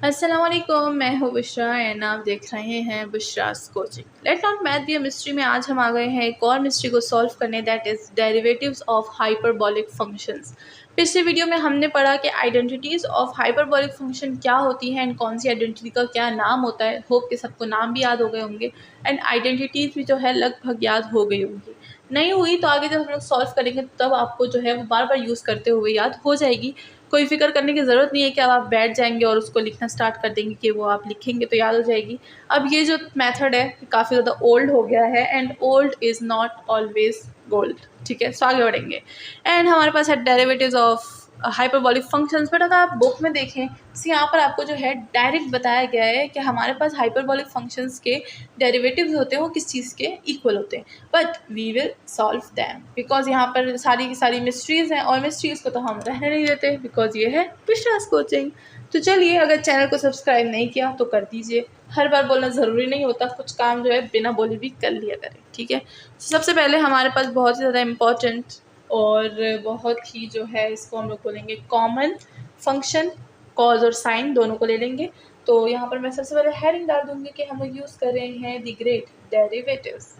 अस्सलामुअलैकुम, मैं हूँ बुशरा एंड आप देख रहे हैं Bushra's coaching. Let not math be a mystery में आज हम आ गए हैं एक और मिस्ट्री को सॉल्व करने, that is derivatives of hyperbolic functions. पिछले वीडियो में हमने पढ़ा कि आइडेंटिटीज़ ऑफ हाइपरबोलिक फंक्शन क्या होती हैं एंड कौन सी आइडेंटिटी का क्या नाम होता है। होप कि सबको नाम भी याद हो गए होंगे एंड आइडेंटिटीज़ भी जो है लगभग याद हो गई होंगी। नहीं हुई तो आगे जब हम लोग सॉल्व करेंगे तब आपको जो है वो बार बार यूज़ करते हुए याद हो जाएगी। कोई फ़िक्र करने की ज़रूरत नहीं है कि अब आप बैठ जाएंगे और उसको लिखना स्टार्ट कर देंगे कि वो आप लिखेंगे तो याद हो जाएगी। अब ये जो मेथड है काफ़ी ज़्यादा ओल्ड हो गया है and old is not always gold. ठीक है, सो आगे बढ़ेंगे एंड हमारे पास है derivatives of hyperbolic functions. But अगर आप बुक में देखें तो यहाँ पर आपको जो है डायरेक्ट बताया गया है कि हमारे पास हाइपरबोलिक फंक्शंस के डेरिवेटिव्स होते हैं वो किस चीज़ के इक्वल होते हैं। But we will solve them because यहाँ पर सारी की सारी मिस्ट्रीज़ हैं और मिस्ट्रीज़ को तो हम रहने नहीं देते बिकॉज ये है बुशरास कोचिंग। तो चलिए, अगर चैनल को सब्सक्राइब नहीं किया तो कर दीजिए। हर बार बोलना ज़रूरी नहीं होता, कुछ काम जो है बिना बोले भी कर लिया करें। ठीक है, सबसे पहले हमारे पास बहुत ही ज़्यादा इम्पॉर्टेंट और बहुत ही जो है इसको हम लोग बोलेंगे कॉमन फंक्शन, कॉज और साइन दोनों को ले लेंगे। तो यहाँ पर मैं सबसे पहले हेडिंग डाल दूंगी कि हम लोग यूज़ कर रहे हैं the great derivatives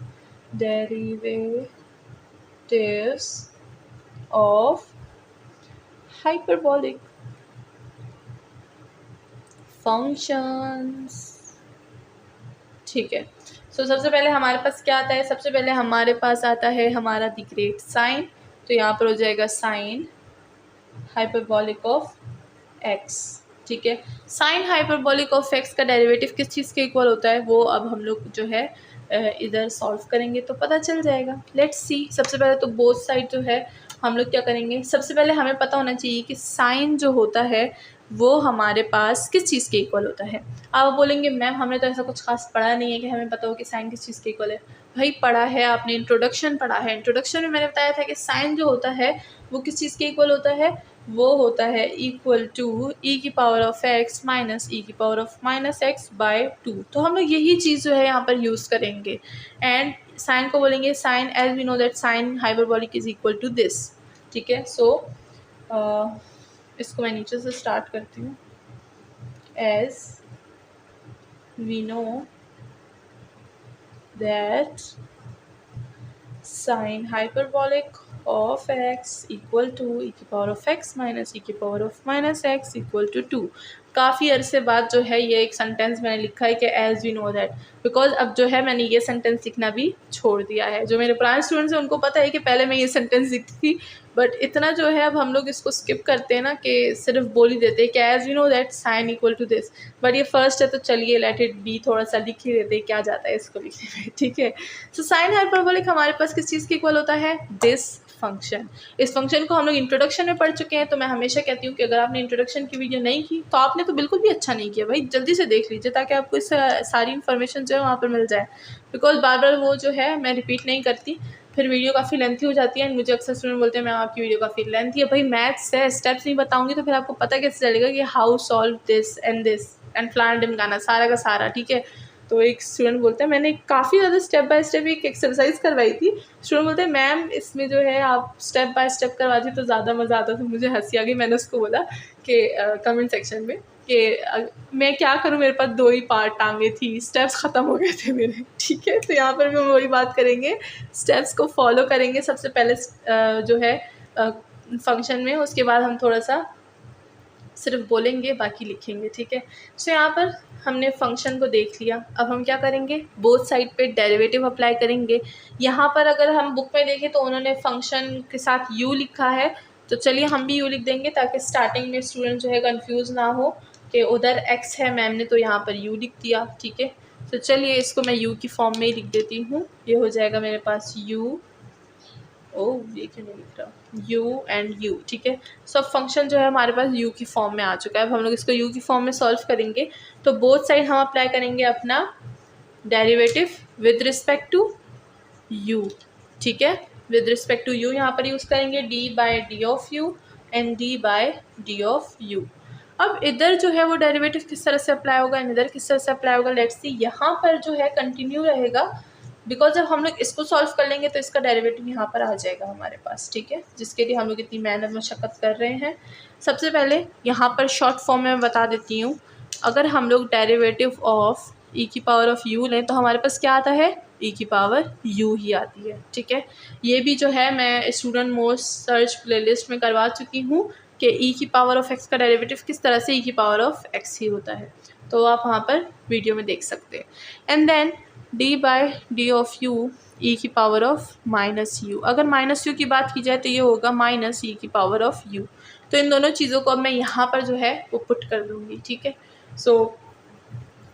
of hyperbolic functions. ठीक है, सो सबसे पहले हमारे पास क्या आता है, सबसे पहले हमारे पास आता है हमारा द ग्रेट साइन। तो यहाँ पर हो जाएगा साइन हाइपरबोलिक ऑफ एक्स। ठीक है, साइन हाइपरबोलिक ऑफ एक्स का डेरिवेटिव किस चीज़ के इक्वल होता है वो अब हम लोग जो है इधर सॉल्व करेंगे तो पता चल जाएगा। Let's see. सबसे पहले तो बोथ साइड जो है हम लोग क्या करेंगे, सबसे पहले हमें पता होना चाहिए कि साइन जो होता है वो हमारे पास किस चीज़ के इक्वल होता है। आप बोलेंगे मैम हमने तो ऐसा कुछ खास पढ़ा नहीं है कि हमें पता हो कि साइन किस चीज़ के इक्वल है। भाई पढ़ा है, आपने इंट्रोडक्शन पढ़ा है। इंट्रोडक्शन में मैंने बताया था कि साइन जो होता है वो किस चीज़ के इक्वल होता है, वो होता है इक्वल टू ई की power of x minus e की power of minus x by 2। तो हम लोग यही चीज़ जो है यहाँ पर यूज़ करेंगे एंड साइन को बोलेंगे sine, as we know that sine hyperbolic is equal to this. ठीक है, सो इसको मैं नीचे से स्टार्ट करती हूँ। As we know that sine hyperbolic of x equal to e की power of x minus e की power of minus x equal to 2। काफ़ी अरसे बाद जो है ये एक सेंटेंस मैंने लिखा है कि as we know that, because अब जो है मैंने ये सेंटेंस लिखना भी छोड़ दिया है। जो मेरे पुराने स्टूडेंट्स हैं उनको पता है कि पहले मैं ये सेंटेंस लिखती थी, बट इतना जो है अब हम लोग इसको स्किप करते हैं ना कि सिर्फ बोल ही देते हैं कि as we know that sine equal to this. But ये फर्स्ट है तो चलिए लेट इट बी, थोड़ा सा लिख ही देते हैं, क्या जाता है इसको लिखने में। ठीक है, सो साइन हाइपरबोलिक हमारे पास किस चीज़ के इक्वल होता है, दिस फंक्शन। इस फंक्शन को हम लोग इंट्रोडक्शन में पढ़ चुके हैं। तो मैं हमेशा कहती हूँ कि अगर आपने इंट्रोडक्शन की वीडियो नहीं की तो आपने तो बिल्कुल भी अच्छा नहीं किया। भाई जल्दी से देख लीजिए ताकि आपको इस सारी इन्फॉर्मेशन जो है वहाँ पर मिल जाए, बिकॉज बार बार वो जो है मैं रिपीट नहीं करती, फिर वीडियो काफ़ी लेंथी हो जाती है। मुझे अक्सर स्टूडेंट बोलते हैं मैम आपकी वीडियो काफ़ी लेंथी है। भाई मैथ्स है, स्टेप्स नहीं बताऊंगी तो फिर आपको पता कैसे चलेगा कि हाउ सॉल्व दिस एंड फ्लान डिमकाना सारा का सारा। ठीक है, तो एक स्टूडेंट बोलते हैं मैंने काफ़ी ज़्यादा स्टेप बाय स्टेप एक एक्सरसाइज करवाई थी। स्टूडेंट बोलते हैं मैम इसमें जो है आप स्टेप बाय स्टेप करवाती तो ज़्यादा मज़ा आता था। मुझे हंसी आ गई। मैंने उसको बोला कि कमेंट सेक्शन में कि मैं क्या करूं, मेरे पास 2 ही पार्ट टांगे थी, स्टेप्स ख़त्म हो गए थे मेरे। ठीक है, तो यहाँ पर भी हम वही बात करेंगे, स्टेप्स को फॉलो करेंगे सबसे पहले जो है फंक्शन में, उसके बाद हम थोड़ा सा सिर्फ बोलेंगे बाकी लिखेंगे। ठीक है, सो यहाँ पर हमने फंक्शन को देख लिया। अब हम क्या करेंगे, बोथ साइड पे डेरिवेटिव अप्लाई करेंगे। यहाँ पर अगर हम बुक में देखें तो उन्होंने फंक्शन के साथ यू लिखा है, तो चलिए हम भी यू लिख देंगे ताकि स्टार्टिंग में स्टूडेंट जो है कंफ्यूज ना हो कि उधर एक्स है मैम ने तो यहाँ पर यू लिख दिया। ठीक है, तो चलिए इसको मैं यू की फॉर्म में ही लिख देती हूँ। ये हो जाएगा मेरे पास यू, ये क्यों नहीं लिख रहा, u एंड u। ठीक है, सो अब फंक्शन जो है हमारे पास u की फॉर्म में आ चुका है। अब हम लोग इसको u की फॉर्म में सॉल्व करेंगे तो बोथ साइड हम अप्लाई करेंगे अपना derivative with respect to u। ठीक है, विद रिस्पेक्ट टू u यहाँ पर यूज़ करेंगे d by d of u and d by d of u। अब इधर जो है वो डेरिवेटिव किस तरह से अप्लाई होगा एंड इधर किस तरह से अप्लाई होगा, लेट्स सी। यहाँ पर जो है कंटिन्यू रहेगा बिकॉज जब हम लोग इसको सॉल्व कर लेंगे तो इसका डेरिवेटिव यहाँ पर आ जाएगा हमारे पास। ठीक है, जिसके लिए हम लोग इतनी मेहनत मशक्क़त कर रहे हैं। सबसे पहले यहाँ पर शॉर्ट फॉर्म में मैं बता देती हूँ, अगर हम लोग डेरिवेटिव ऑफ ई की पावर ऑफ यू लें तो हमारे पास क्या आता है, ई की पावर यू ही आती है। ठीक है, ये भी जो है मैं स्टूडेंट मोस्ट सर्च प्लेलिस्ट में करवा चुकी हूँ कि ई की पावर ऑफ एक्स का डेरिवेटिव किस तरह से ई की पावर ऑफ एक्स ही होता है, तो आप वहाँ पर वीडियो में देख सकते हैं। And then d by d of u e की पावर ऑफ माइनस यू, अगर माइनस यू की बात की जाए तो ये होगा माइनस ई की पावर ऑफ यू। तो इन दोनों चीज़ों को अब मैं यहाँ पर जो है वो पुट कर दूँगी। ठीक है, सो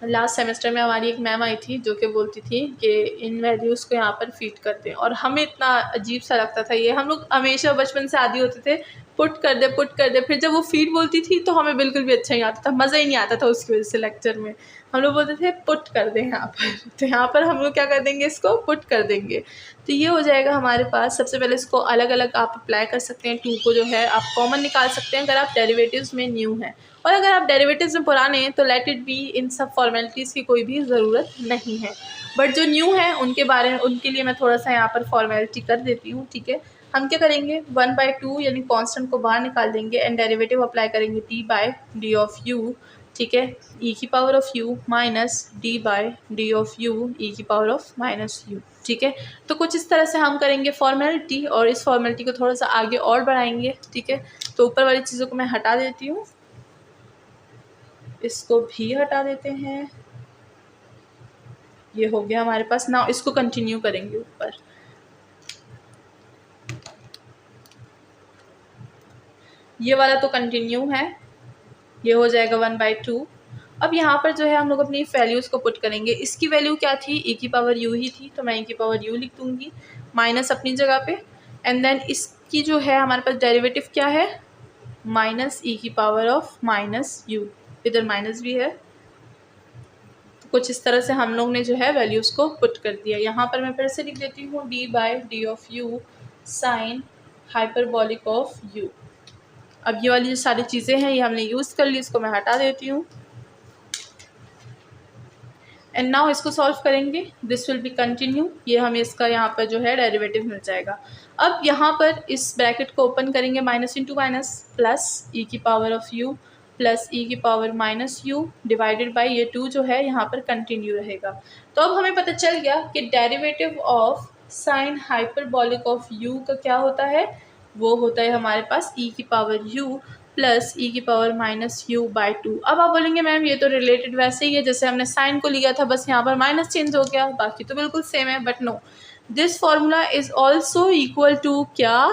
लास्ट सेमेस्टर में हमारी एक मैम आई थी जो कि बोलती थी कि इन वैल्यूज़ को यहाँ पर फीड करते हैं, और हमें इतना अजीब सा लगता था ये, हम लोग हमेशा बचपन से आदी होते थे पुट कर दे, फिर जब वो फीड बोलती थी तो हमें बिल्कुल भी अच्छा नहीं आता था, मज़ा ही नहीं आता था उसकी वजह से। लेक्चर में हम लोग बोलते थे पुट कर दें यहाँ पर, तो यहाँ पर हम लोग क्या कर देंगे, इसको पुट कर देंगे। तो ये हो जाएगा हमारे पास। सबसे पहले इसको अलग अलग आप अप्लाई कर सकते हैं, टू को जो है आप कॉमन निकाल सकते हैं अगर आप डेरिवेटिव्स में न्यू हैं, और अगर आप डेरिवेटिव्स में पुराने हैं तो लेट इट बी, इन सब फॉर्मेलिटीज़ की कोई भी ज़रूरत नहीं है। बट जो न्यू है उनके बारे में, उनके लिए मैं थोड़ा सा यहाँ पर फॉर्मेलिटी कर देती हूँ। ठीक है, हम क्या करेंगे, 1/2 यानी कांस्टेंट को बाहर निकाल देंगे एंड डेरिवेटिव अप्लाई करेंगे d by d of u. ठीक है, ई की power of u minus d by d of u e की पावर ऑफ माइनस यू। ठीक है, तो कुछ इस तरह से हम करेंगे फॉर्मेलिटी, और इस फॉर्मेलिटी को थोड़ा सा आगे और बढ़ाएंगे। ठीक है, तो ऊपर वाली चीज़ों को मैं हटा देती हूँ, इसको भी हटा देते हैं, ये हो गया हमारे पास। नाउ इसको कंटिन्यू करेंगे ऊपर, ये वाला तो कंटिन्यू है, ये हो जाएगा 1/2। अब यहाँ पर जो है हम लोग अपनी वैल्यूज़ को पुट करेंगे। इसकी वैल्यू क्या थी, ई की पावर यू ही थी, तो मैं ई की पावर यू लिख दूँगी, माइनस अपनी जगह पे। एंड देन इसकी जो है हमारे पास डेरिवेटिव क्या है, माइनस ई की पावर ऑफ माइनस यू, इधर माइनस भी है। तो कुछ इस तरह से हम लोग ने जो है वैल्यूज़ को पुट कर दिया। यहाँ पर मैं फिर से लिख देती हूँ D by d of you sign hyperbolic of you. अब ये वाली जो सारी चीज़ें हैं ये हमने यूज़ कर ली, इसको मैं हटा देती हूँ। एंड नाउ इसको सॉल्व करेंगे, दिस विल बी कंटिन्यू, ये हमें इसका यहाँ पर जो है डेरिवेटिव मिल जाएगा। अब यहाँ पर इस ब्रैकेट को ओपन करेंगे, माइनस इंटू माइनस प्लस ई की पावर ऑफ यू प्लस ई की power minus you divided by ये 2 जो है यहाँ पर कंटिन्यू रहेगा। तो अब हमें पता चल गया कि derivative of sine hyperbolic of u का क्या होता है, वो होता है हमारे पास ई की पावर यू प्लस ई की पावर माइनस यू बाई 2। अब आप बोलेंगे मैम ये तो रिलेटेड वैसे ही है जैसे हमने साइन को लिया था, बस यहाँ पर माइनस चेंज हो गया, बाकी तो बिल्कुल सेम है। But no, this formula is also equal to क्या,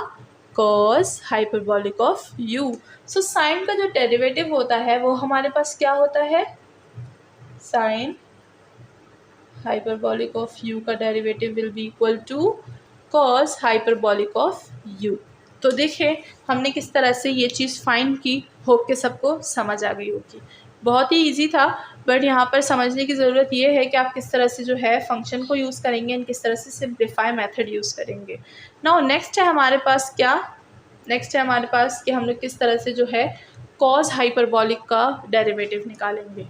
cos hyperbolic of u. So sine का जो डेरिवेटिव होता है वो हमारे पास क्या होता है, साइन हाइपरबॉलिक ऑफ यू का derivative will be equal to cos hyperbolic of u. तो देखें हमने किस तरह से ये चीज़ फाइंड की, होप के सबको समझ आ गई होगी। बहुत ही इजी था, बट यहाँ पर समझने की ज़रूरत ये है कि आप किस तरह से जो है फंक्शन को यूज़ करेंगे एंड किस तरह से सिंप्लीफाई मेथड यूज़ करेंगे। नाउ नेक्स्ट है हमारे पास क्या, नेक्स्ट है हमारे पास कि हम लोग किस तरह से जो है कॉस हाइपरबॉलिक का डेरिवेटिव निकालेंगे।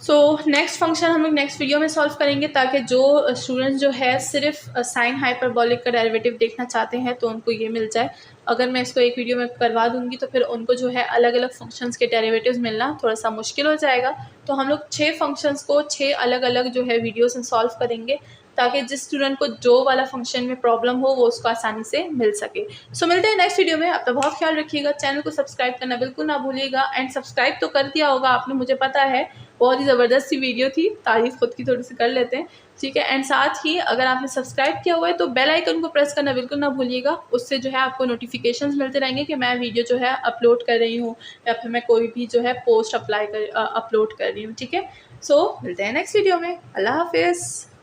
सो नेक्स्ट फंक्शन हम लोग नेक्स्ट वीडियो में सॉल्व करेंगे, ताकि जो स्टूडेंट्स जो है सिर्फ साइन हाइपरबॉलिक का डेरिवेटिव देखना चाहते हैं तो उनको ये मिल जाए। अगर मैं इसको एक वीडियो में करवा दूंगी तो फिर उनको जो है अलग अलग फंक्शंस के डेरिवेटिव्स मिलना थोड़ा सा मुश्किल हो जाएगा। तो हम लोग 6 फंक्शंस को 6 अलग अलग जो है वीडियोस में सॉल्व करेंगे, ताकि जिस स्टूडेंट को जो वाला फंक्शन में प्रॉब्लम हो वो उसको आसानी से मिल सके। सो मिलते हैं नेक्स्ट वीडियो में, अपना बहुत ख्याल रखिएगा, चैनल को सब्सक्राइब करना बिल्कुल ना भूलिएगा। एंड सब्सक्राइब तो कर दिया होगा आपने, मुझे पता है, बहुत ही ज़बरदस्त सी वीडियो थी, तारीफ खुद की थोड़ी सी कर लेते हैं। ठीक है, एंड साथ ही अगर आपने सब्सक्राइब किया हुआ है तो बेल आइकन को प्रेस करना बिल्कुल ना भूलिएगा, उससे जो है आपको नोटिफिकेशंस मिलते रहेंगे कि मैं वीडियो जो है अपलोड कर रही हूँ या फिर मैं कोई भी जो है पोस्ट अपलोड कर रही हूँ। ठीक है, सो मिलते हैं नेक्स्ट वीडियो में, अल्लाह हाफिज़।